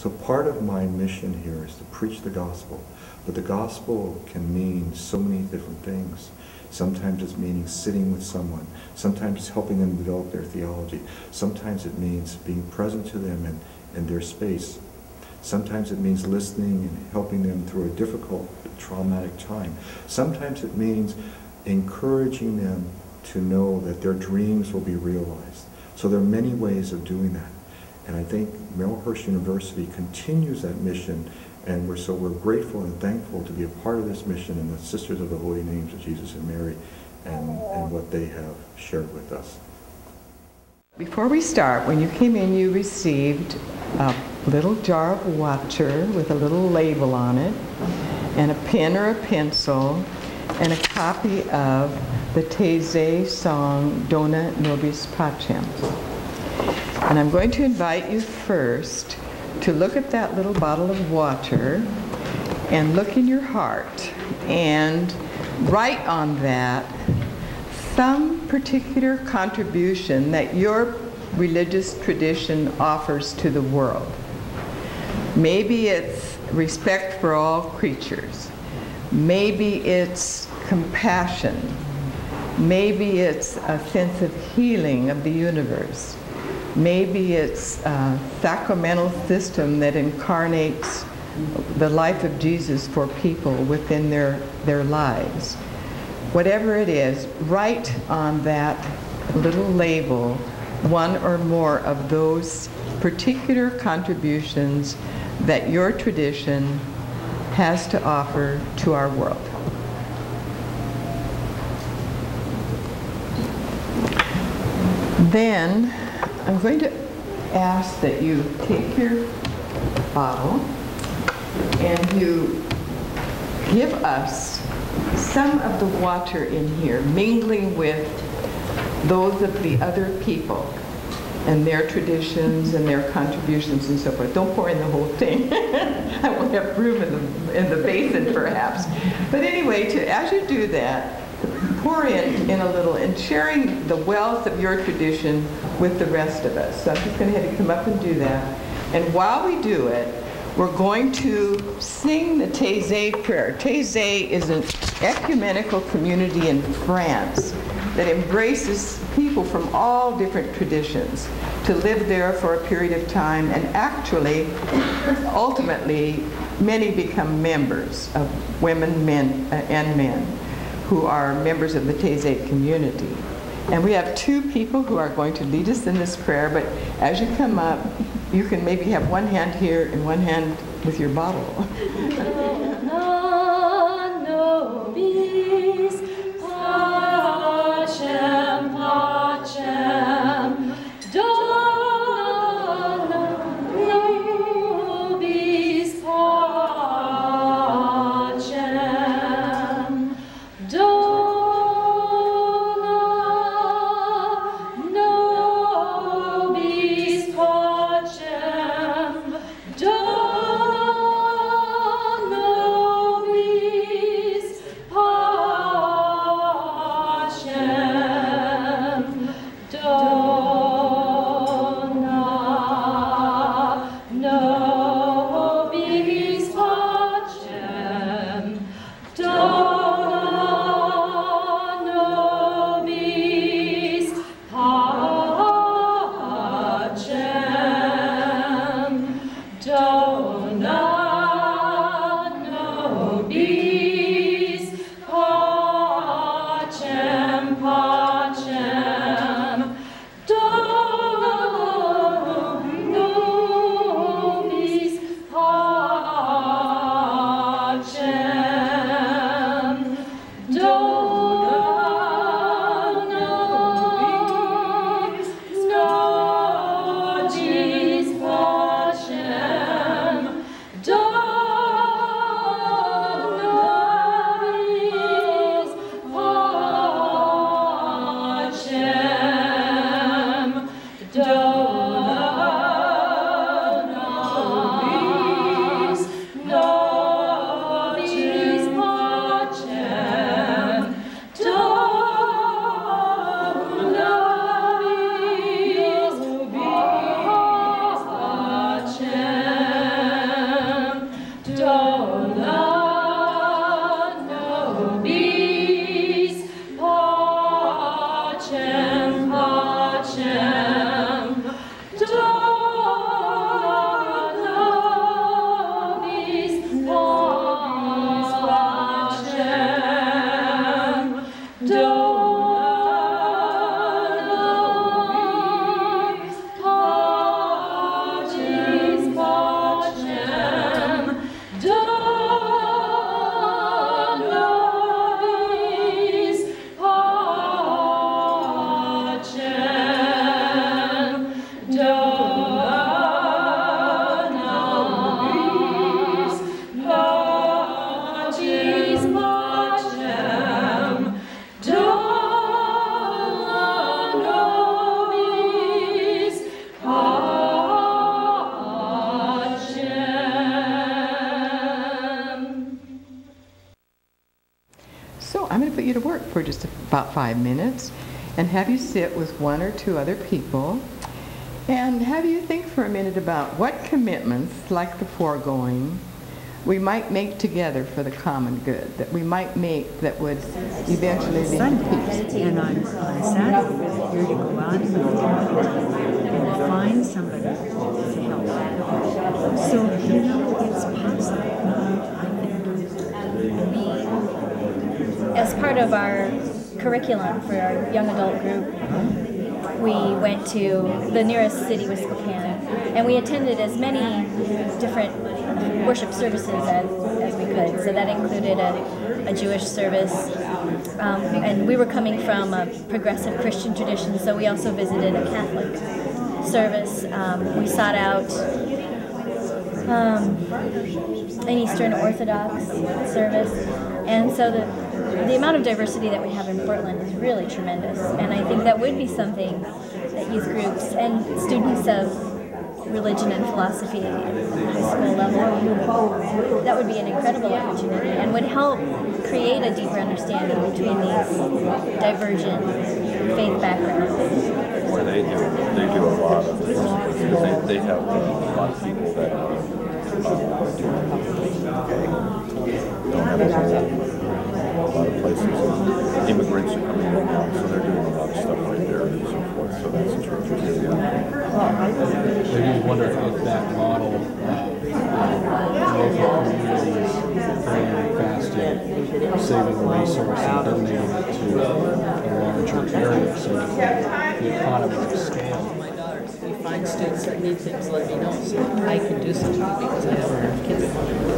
So part of my mission here is to preach the gospel, but the gospel can mean so many different things. Sometimes it's meaning sitting with someone. Sometimes it's helping them develop their theology. Sometimes it means being present to them in their space. Sometimes it means listening and helping them through a difficult, traumatic time. Sometimes it means encouraging them to know that their dreams will be realized. So there are many ways of doing that. And I think Melhurst University continues that mission, and we're grateful and thankful to be a part of this mission and the Sisters of the Holy Names of Jesus and Mary and what they have shared with us. Before we start, when you came in, you received a little jar of water with a little label on it, and a pen or a pencil, and a copy of the Taizé song, Dona Nobis Pacem. And I'm going to invite you first to look at that little bottle of water and look in your heart and write on that some particular contribution that your religious tradition offers to the world. Maybe it's respect for all creatures. Maybe it's compassion. Maybe it's a sense of healing of the universe. Maybe it's a sacramental system that incarnates the life of Jesus for people within their lives. Whatever it is, write on that little label one or more of those particular contributions that your tradition has to offer to our world. Then I'm going to ask that you take your bottle and you give us some of the water in here, mingling with those of the other people and their traditions and their contributions and so forth. Don't pour in the whole thing. I won't have room in the basin perhaps. But anyway, as you do that, pour in a little and sharing the wealth of your tradition with the rest of us. So I'm just going to have you come up and do that. And while we do it, we're going to sing the Taizé prayer. Taizé is an ecumenical community in France that embraces people from all different traditions to live there for a period of time, and actually, ultimately, many become members of women, men, and men who are members of the Taizé community. And we have two people who are going to lead us in this prayer, but as you come up, you can maybe have one hand here and one hand with your bottle. I'm going to put you to work for just about 5 minutes and have you sit with 1 or 2 other people and have you think for a minute about what commitments, like the foregoing, we might make together for the common good, that we might make that would eventually lead to peace. And on Saturday, we're here to go out and find somebody to help. So, you know, it's possible, As part of our curriculum for our young adult group, we went to the nearest city was Spokane, and we attended as many different worship services as we could. So that included a Jewish service, and we were coming from a progressive Christian tradition, so we also visited a Catholic service. We sought out an Eastern Orthodox service, and so the amount of diversity that we have in Portland is really tremendous, and I think that would be something that youth groups and students of religion and philosophy at high school level, that would be an incredible opportunity and would help create a deeper understanding between these divergent faith backgrounds. Well, they do a lot of it because they have a lot of people that don't have a lot of places. Immigrants are coming in now, so they're doing a lot of stuff right there and so forth. So that's true. I just wonder if that model, local communities praying, fasting, saving the resource and donating it to a larger area so that the economy will scale. My daughter, we find students that need things, let me know, so I can do something because I have kids.